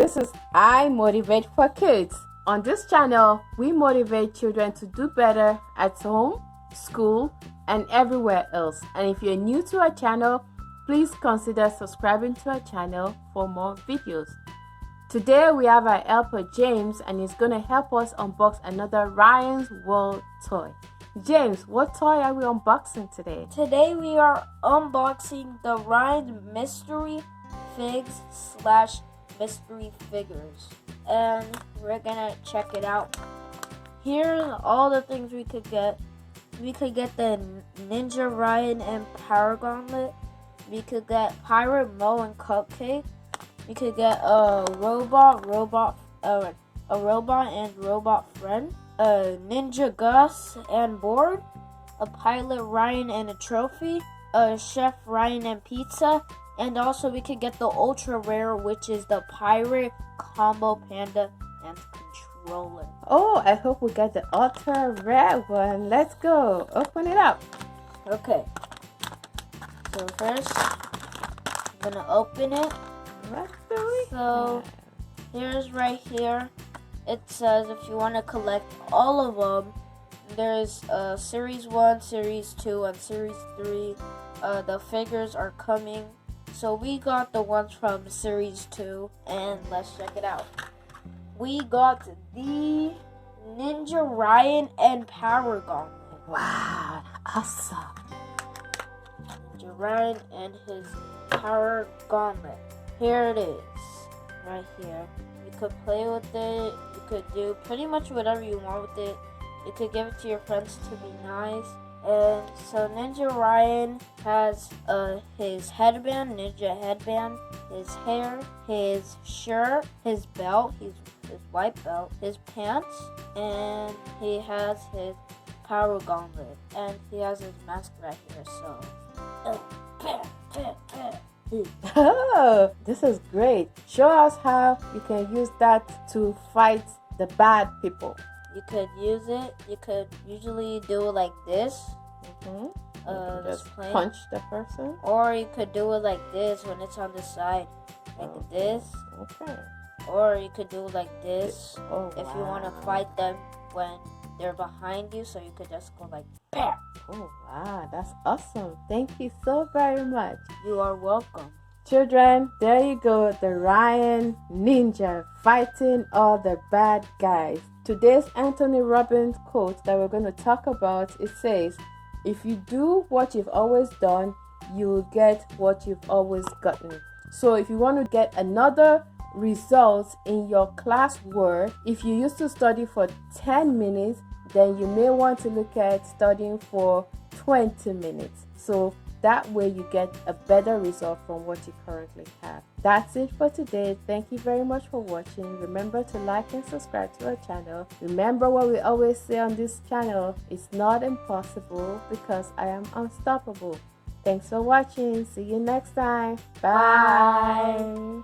This is I Motivate for Kids. On this channel, we motivate children to do better at home, school, and everywhere else. And if you're new to our channel, please consider subscribing to our channel for more videos. Today we have our helper James, and he's going to help us unbox another Ryan's World toy. James, what toy are we unboxing today? Today we are unboxing the Ryan Mystery Figs / Mystery Figures, and we're gonna check it out. Here's all the things we could get. We could get the Ninja Ryan and Power Gauntlet. We could get Pirate Mo and Cupcake. We could get a robot and robot friend, a Ninja Gus and board, a Pilot Ryan and a trophy, a Chef Ryan and pizza, and also we could get the ultra rare, which is the Pirate Combo Panda and controller. Oh, I hope we get the ultra rare one. Let's go. Open it up. Okay. So first, I'm gonna open it. So here's right here. It says if you want to collect all of them, there's Series 1, Series 2, and Series 3. The figures are coming. So we got the ones from Series 2, and let's check it out. We got the Ninja Ryan and Power Gauntlet. Wow, awesome. Ninja Ryan and his Power Gauntlet. Here it is, right here. You could play with it. You could do pretty much whatever you want with it. You could give it to your friends to be nice. And so Ninja Ryan has his headband, ninja headband, his hair, his shirt, his belt, his white belt, his pants, and he has his Power Gauntlet, and he has his mask right here. So, Oh, this is great. Show us how you can use that to fight the bad people. You could use it. You could usually do it like this. Just punch the person. Or you could do it like this when it's on the side, like this. Okay. Or you could do it like this if you want to wow. fight them when they're behind you. So you could just go like, bam. Oh wow, that's awesome. Thank you so very much. You are welcome. Children, there you go, the Ryan Ninja fighting all the bad guys. Today's Tony Robbins quote that we're going to talk about, it says, if you do what you've always done, you will get what you've always gotten. So if you want to get another result in your classwork, if you used to study for 10 minutes, then you may want to look at studying for 20 minutes. So that way you get a better result from what you currently have. That's it for today. Thank you very much for watching. Remember to like and subscribe to our channel. Remember what we always say on this channel, it's not impossible because I am unstoppable. Thanks for watching. See you next time. Bye.